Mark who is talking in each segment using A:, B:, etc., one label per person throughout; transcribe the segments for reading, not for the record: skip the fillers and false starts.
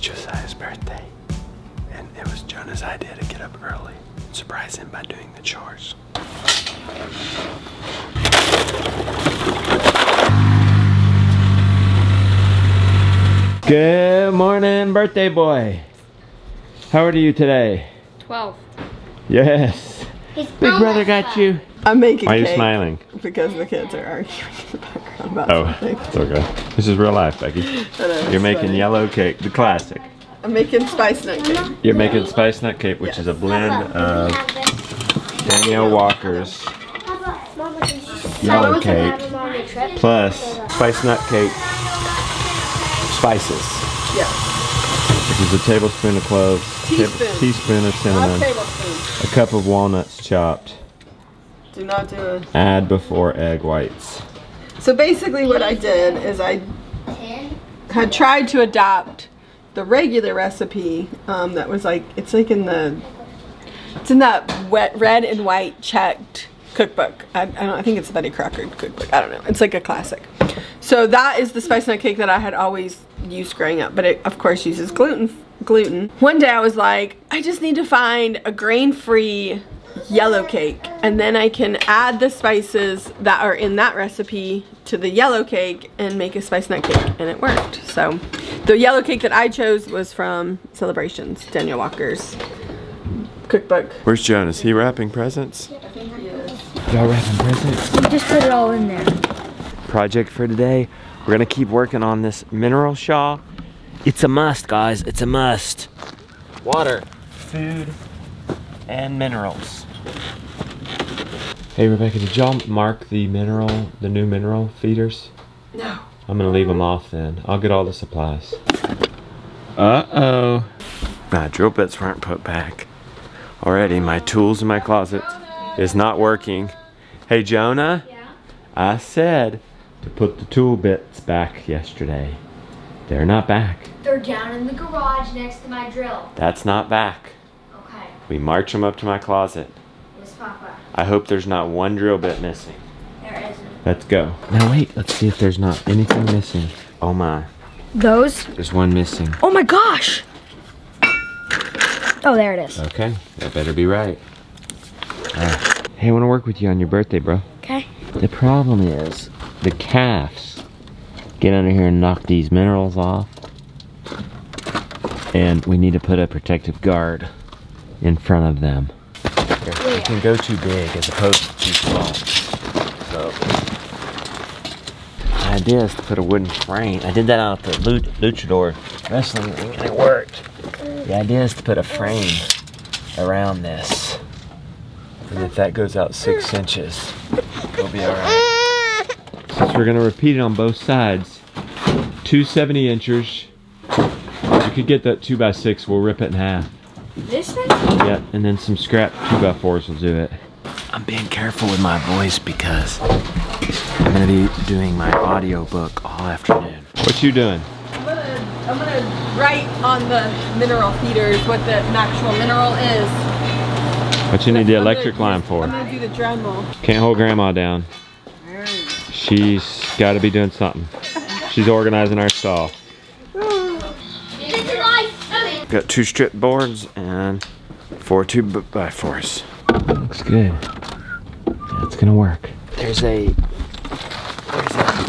A: Josiah's birthday, and it was Jonah's idea to get up early and surprise him by doing the chores. Good morning, birthday boy. How old are you today?
B: 12.
A: Yes. Big brother got you.
C: I'm making
A: Why are you
C: cake
A: smiling?
C: because the kids are arguing in the background about something.
A: It's okay. This is real life, Becky. You're making yellow cake, the classic.
C: I'm making spice nut cake.
A: You're making spice nut cake, which is a blend of Danielle Walker's yellow cake plus spice nut cake spices.
C: Yeah.
A: Which is a tablespoon of cloves, teaspoon of cinnamon, a cup of walnuts chopped.
C: Do not do it.
A: Add before egg whites.
C: So basically what I did is I had tried to adopt the regular recipe that was like, it's in that red and white checked cookbook. I think it's the Betty Crocker cookbook. I don't know. It's like a classic. So that is the spice nut cake that I had always used growing up, but it of course uses gluten. One day I was like, I just need to find a grain-free yellow cake, and then I can add the spices that are in that recipe to the yellow cake and make a spice nut cake, and it worked. So the yellow cake that I chose was from Celebrations, Danielle Walker's cookbook.
A: Where's Jonas? Is he wrapping presents?
C: I think he is.
A: Y'all wrapping presents?
B: We just put it all in there.
A: Project for today, we're gonna keep working on this mineral shawl. It's a must, guys. It's a must. Water, food, and minerals. Hey Rebecca, did y'all mark the new mineral feeders?
C: No.
A: I'm gonna leave them off then. I'll get all the supplies. Uh-oh. My drill bits weren't put back. Already, my tools in my closet is not working. Hey Jonah? Yeah? I said to put the tool bits back yesterday. They're not back.
B: They're down in the garage next to my drill.
A: That's not back.
B: Okay.
A: We march them up to my closet.
B: Yes, Papa.
A: I hope there's not one drill bit missing.
B: There isn't.
A: Let's go. Now wait, let's see if there's not anything missing. Oh my.
B: Those?
A: There's one missing.
B: Oh my gosh! Oh, there it is.
A: Okay, that better be right. Alright. Hey, I want to work with you on your birthday, bro.
B: Okay.
A: The problem is, the calves get under here and knock these minerals off. And we need to put a protective guard in front of them. It can go too big as opposed to too small. So, the idea is to put a wooden frame. I did that out at the luchador wrestling ring and it worked. The idea is to put a frame around this. And if that goes out 6 inches, we'll be alright. Since we're going to repeat it on both sides, 2 70-inchers. You could get that 2x6, we'll rip it in half.
B: This thing?
A: Yep, and then some scrap 2x4s will do it. I'm being careful with my voice because I'm going to be doing my audio book all afternoon. What you doing?
C: I'm gonna write on the mineral feeders what the actual mineral is.
A: What you need the electric line for?
C: I'm gonna do the Dremel.
A: Can't hold grandma down. She's got to be doing something. She's organizing our stall. Got 2 strip boards and 4 2x4s. Looks good. Yeah, it's gonna work. There's a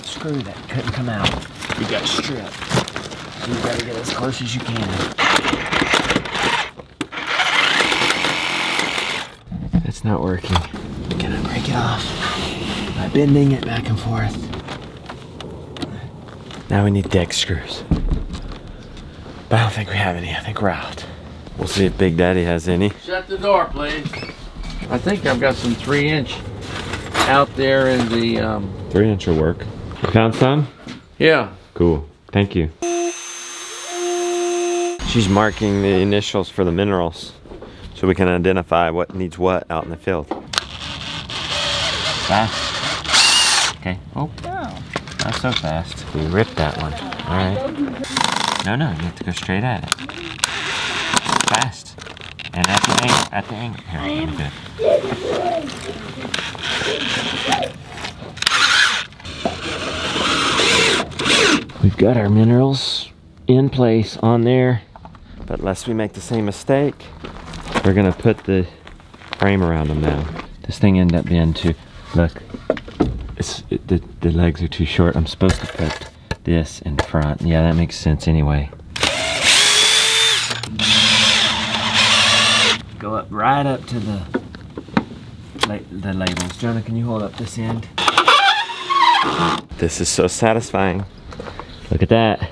A: screw that couldn't come out. You got strip. So you gotta get as close as you can. That's not working. I'm gonna break it off by bending it back and forth. Now we need deck screws. But I don't think we have any. I think we're out. We'll see if Big Daddy has any.
D: Shut the door, please. I think I've got some 3-inch out there in the
A: 3-inch will work. You found some?
D: Yeah.
A: Cool. Thank you. She's marking the initials for the minerals so we can identify what needs what out in the field. Fast. Okay. Oh. Not so fast. We ripped that one. Alright. No, you have to go straight at it. Fast. And at the angle. Here, I'm good. We've got our minerals in place on there. But lest we make the same mistake, we're gonna put the frame around them now. This thing ended up being too, look, the legs are too short. I'm supposed to put this in front. Yeah, that makes sense anyway. Go up right up to the labels. Jonah, can you hold up this end? This is so satisfying. Look at that.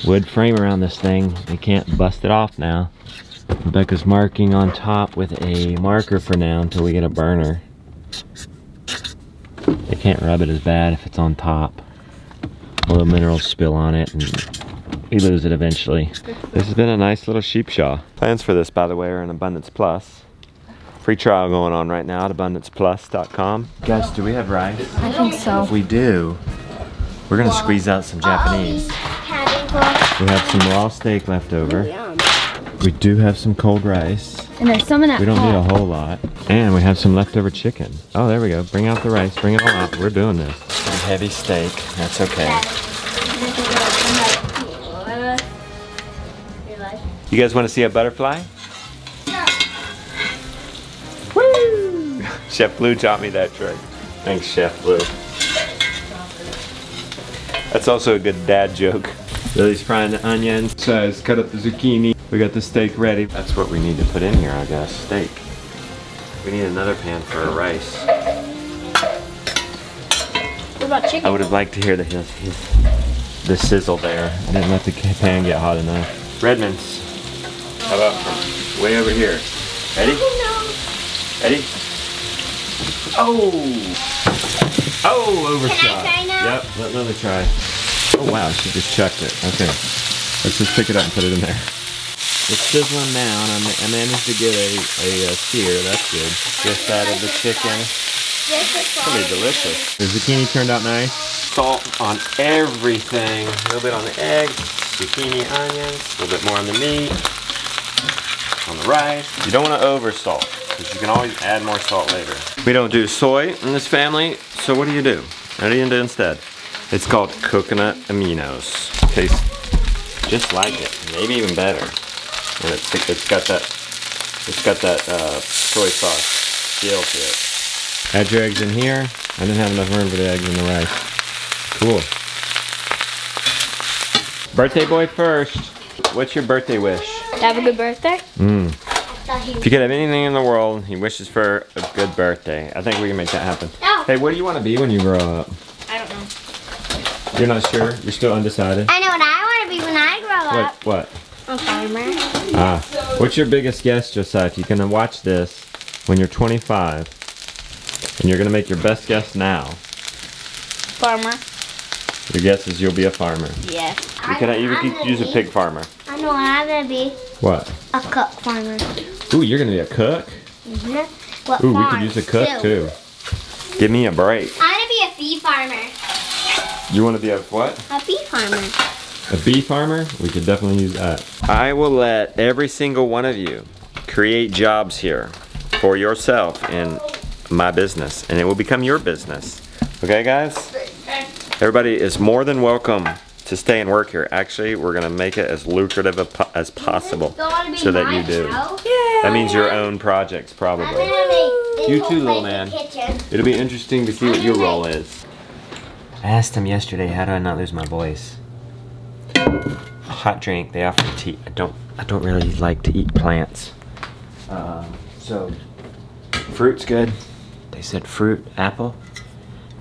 A: Wood frame around this thing. We can't bust it off now. Rebecca's marking on top with a marker for now until we get a burner. They can't rub it as bad if it's on top. All the minerals spill on it and we lose it eventually. This has been a nice little sheep shaw. Plans for this, by the way, are in Abundance Plus. Free trial going on right now at abundanceplus.com. Guys, do we have rice?
B: I think so.
A: If we do, we're gonna squeeze out some Japanese. We have some raw steak left over. We do have some cold rice.
B: And there's some in that
A: We don't need a whole lot. And we have some leftover chicken. Oh, there we go. Bring out the rice. Bring it all out. We're doing this. Some heavy steak. That's okay. You guys want to see a butterfly? Woo! Chef Blue taught me that trick. Thanks, Chef Blue. That's also a good dad joke. Lily's frying the onions. Says cut up the zucchini. We got the steak ready. That's what we need to put in here, I guess. Steak. We need another pan for our rice.
B: What about chicken?
A: I would have liked to hear the sizzle there. I didn't let the pan get hot enough. Redmond's. How about from way over here? Ready? Ready? Oh! Oh, overshot.
B: Can I try now?
A: Yep, let Lily try. Oh wow, she just chucked it. Okay. Let's just pick it up and put it in there. It's sizzling now, and I managed to get a sear. That's good. Just added the chicken. It's gonna be delicious. The zucchini turned out nice. Salt on everything. A little bit on the eggs, zucchini, onions, a little bit more on the meat, on the rice. You don't want to over salt, because you can always add more salt later. We don't do soy in this family, so what do? What do you do instead? It's called coconut aminos. Tastes just like it, maybe even better. And it's got that soy sauce feel to it. Add your eggs in here. I didn't have enough room for the eggs in the rice. Cool. Birthday boy first. What's your birthday wish?
B: Have a good birthday.
A: If you could have anything in the world, he wishes for a good birthday. I think we can make that happen.
B: No.
A: Hey, what do you want to be when you grow up?
B: I don't know.
A: You're not sure? You're still undecided?
B: I know what I want to be when I grow up.
A: What?
B: A farmer.
A: What's your biggest guess, Josiah? If you can watch this when you're 25, and you're going to make your best guess now.
B: Farmer.
A: Your guess is you'll be a farmer.
B: Yes.
A: You could use a pig farmer.
B: I know what I'm going to be.
A: What?
B: A cook farmer.
A: Ooh, you're going to be a cook?
B: What
A: Ooh, we could use a cook too. Give me a break.
B: I'm going to be a bee farmer.
A: You want to be a what?
B: A bee farmer.
A: A bee farmer? We could definitely use that. I will let every single one of you create jobs here for yourself in my business, and it will become your business. Okay, guys? Everybody is more than welcome to stay and work here. Actually, we're gonna make it as lucrative as possible so that you do. That means your own projects, probably. You too, little man. It'll be interesting to see what your role is. I asked him yesterday, how do I not lose my voice? Hot drink, they offer tea. I don't really like to eat plants. So fruit's good. They said fruit, apple,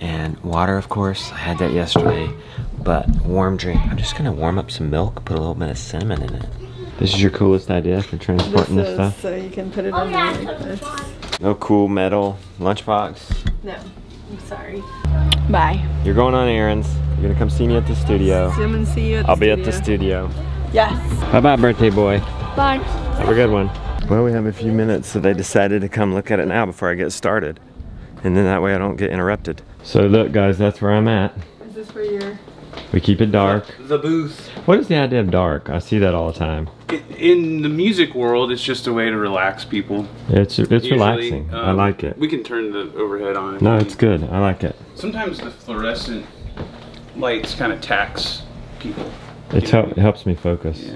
A: and water, of course. I had that yesterday. But warm drink. I'm just gonna warm up some milk, put a little bit of cinnamon in it. This is your coolest idea for transporting this stuff?
C: So you can put it in there like this.
A: No cool metal lunchbox.
C: No, I'm sorry. Bye.
A: You're going on errands. You're gonna come see me at the studio.
C: Come and see you at the
A: I'll be at the studio.
C: Yes.
A: Bye-bye, birthday boy.
B: Bye.
A: Have a good one. Well, we have a few minutes, so they decided to come look at it now before I get started. And then that way I don't get interrupted. So look, guys, that's where I'm at.
C: Is this where you're...
A: We keep it dark.
D: The booth.
A: What is the idea of dark? I see that all the time.
E: In the music world, it's just a way to relax people.
A: It's relaxing. I like it.
E: We can turn the overhead on.
A: No, it's good. I like it.
E: Sometimes the fluorescent lights kind of tax people.
A: It helps me focus.
E: Yeah.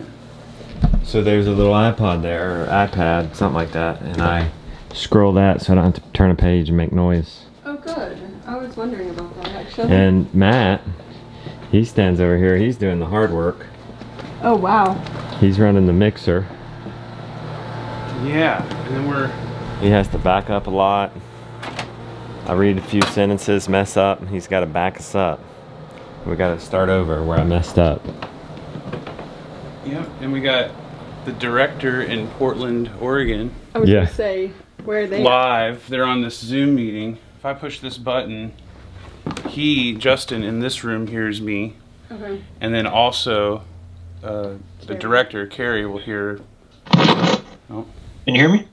A: So there's a little iPod there, or iPad, something like that, and I scroll that so I don't have to turn a page and make noise.
C: Oh, good. I was wondering about that, actually.
A: And Matt, he stands over here, he's doing the hard work.
C: Oh, wow.
A: He's running the mixer.
E: Yeah, and then
A: He has to back up a lot. I read a few sentences, mess up, and he's got to back us up. We got to start over where I messed up.
E: Yep, and we got the director in Portland, Oregon.
C: I was going to say, where are they?
E: Live. They're on this Zoom meeting. If I push this button, Justin, in this room hears me.
C: Okay.
E: And then also, the director, Carrie, will hear... Oh.
F: Can you hear me?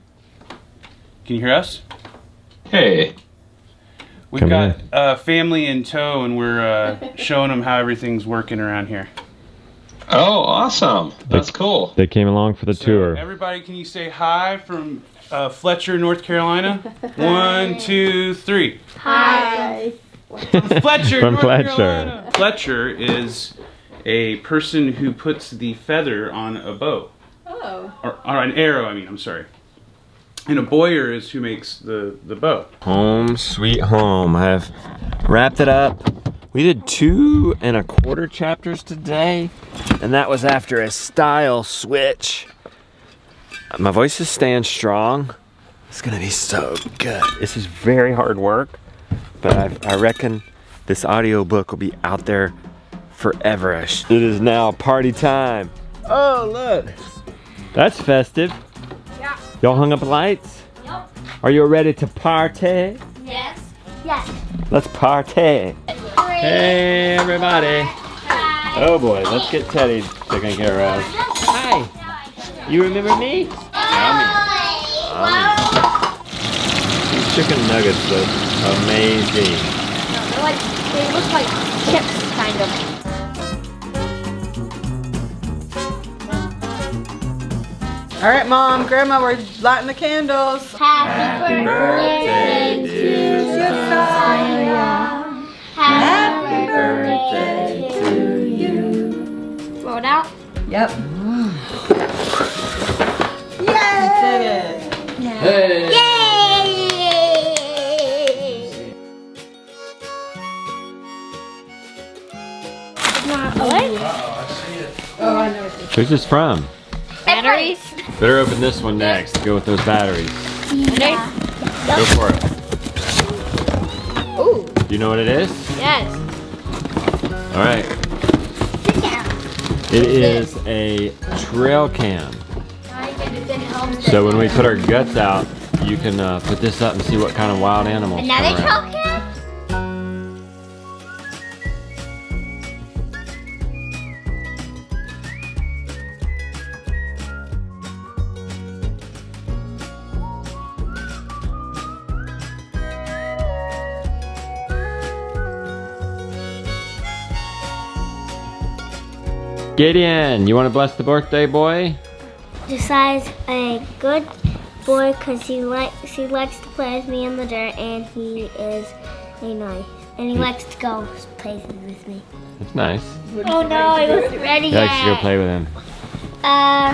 E: Can you hear us?
F: Hey.
E: We've got family in tow, and we're showing them how everything's working around here.
F: Oh, awesome. That's cool.
A: They came along for the tour.
E: Everybody, can you say hi from Fletcher, North Carolina? 1, 2, 3.
C: Hi.
E: Fletcher,
A: From
E: North
A: Fletcher.
E: Carolina. Fletcher is a person who puts the feather on a bow.
C: Oh.
E: Or an arrow, I mean, I'm sorry. And a boyer is who makes the bow.
A: Home sweet home. I have wrapped it up. We did 2 1/4 chapters today, and that was after a style switch. My voice is staying strong. It's gonna be so good. This is very hard work, but I reckon this audio book will be out there forever. It is now party time. Oh, look. That's festive.
B: Yeah.
A: Y'all hung up lights?
B: Yep.
A: Are you ready to party?
B: Yes. Yes.
A: Let's party. Hey, everybody.
B: Hi.
A: Oh boy, let's get Teddy taken care of. Hi. You remember me? These chicken nuggets look amazing.
B: They look like chips, kind of.
C: All right, Mom, Grandma, we're lighting the candles.
B: Happy birthday to Josiah. Happy birthday to you. Roll it out.
C: Yep. Yay! Did it.
F: Hey.
B: Yay!
C: Oh, I know what this is.
A: Who's this from?
B: Batteries.
A: Better open this one next. Go with those batteries.
B: Yeah.
A: Go for it.
B: Ooh.
A: Do you know what it is?
B: Yes.
A: All right. It is a trail cam. So when we put our guts out, you can put this up and see what kind of wild animals
B: Another
A: come around.
B: trail cam?
A: Gideon, you want to bless the birthday boy?
B: Josiah's a good boy because he likes to play with me in the dirt, and he is nice. And he likes to go places with me.
A: That's nice.
B: Oh no, he wasn't ready
A: He
B: yet.
A: likes to go play with him.
B: I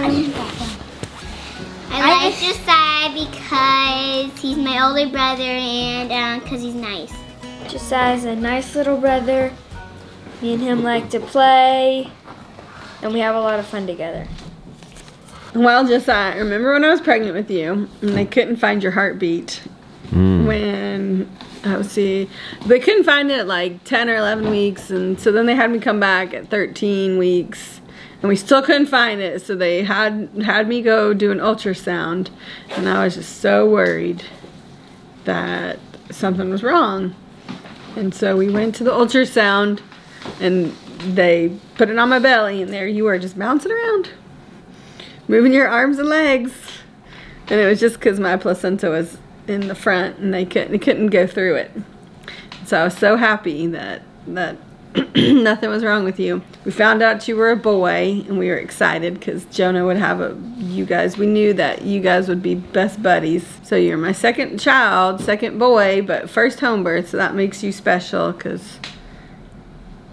B: like Josiah because he's my older brother and because he's nice.
G: Josiah's a nice little brother. Me and him like to play, and we have a lot of fun together.
C: Well, Josiah, remember when I was pregnant with you and they couldn't find your heartbeat? When, they couldn't find it at like 10 or 11 weeks, and so then they had me come back at 13 weeks, and we still couldn't find it, so they had me go do an ultrasound, and I was just so worried that something was wrong. And so we went to the ultrasound, and they put it on my belly, and there you were just bouncing around, moving your arms and legs. And it was just because my placenta was in the front and they couldn't go through it. So I was so happy that nothing was wrong with you. We found out you were a boy, and we were excited because Jonah would have you guys. We knew that you guys would be best buddies. So you're my second child, second boy, but first home birth, so that makes you special because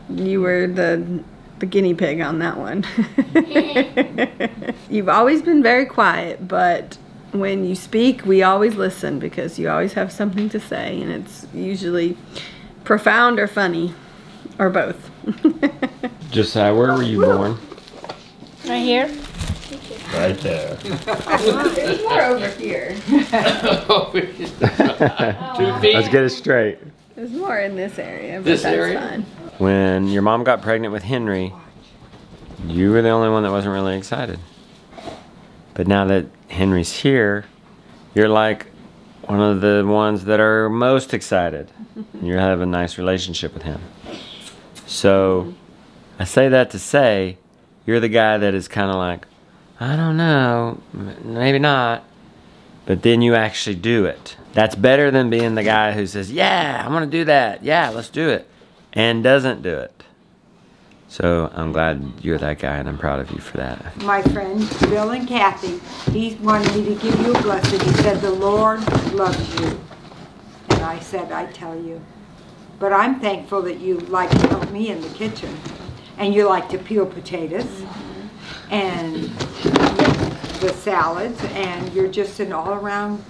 C: you were the the guinea pig on that one. You've always been very quiet, but when you speak, we always listen because you always have something to say, and it's usually profound or funny, or both.
A: Josiah, where were you born?
G: Right here.
A: Right there.
C: There's more over here.
D: 2 feet.
A: Let's get it straight.
C: There's more in this area, but
D: This
C: that's
D: area?
C: fine.
A: When your mom got pregnant with Henry, you were the only one that wasn't really excited. But now that Henry's here, you're like one of the ones that are most excited. You have a nice relationship with him. So I say that to say, you're the guy that is kind of like, I don't know, maybe not. But then you actually do it. That's better than being the guy who says, yeah, I'm gonna do that. Yeah, let's do it. And doesn't do it. So I'm glad you're that guy, and I'm proud of you for that.
H: My friend Bill and Kathy, he wanted me to give you a blessing. He said, the Lord loves you. And I said, I tell you. But I'm thankful that you like to help me in the kitchen. And you like to peel potatoes and make the salads. And you're just an all-around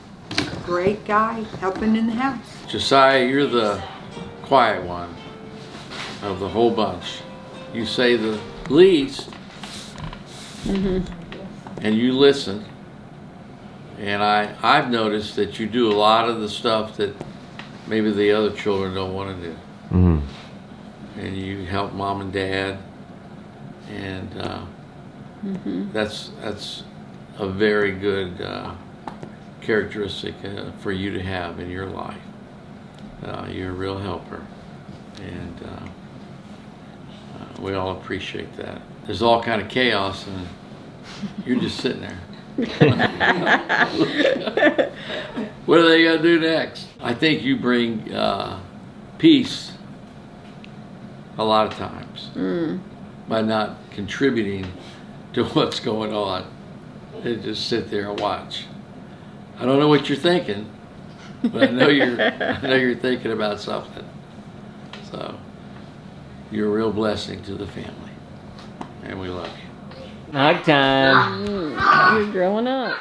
H: great guy helping in the house.
D: Josiah, you're the quiet one of the whole bunch. You say the least, and you listen. And I've noticed that you do a lot of the stuff that maybe the other children don't want to do. And you help mom and dad, and that's a very good characteristic for you to have in your life. You're a real helper, and we all appreciate that. There's all kind of chaos, and you're just sitting there. What are they gonna do next? I think you bring peace a lot of times by not contributing to what's going on. They just sit there and watch. I don't know what you're thinking, but I know you're thinking about something. So you're a real blessing to the family, and we love you.
A: Hug time.
C: You're growing up.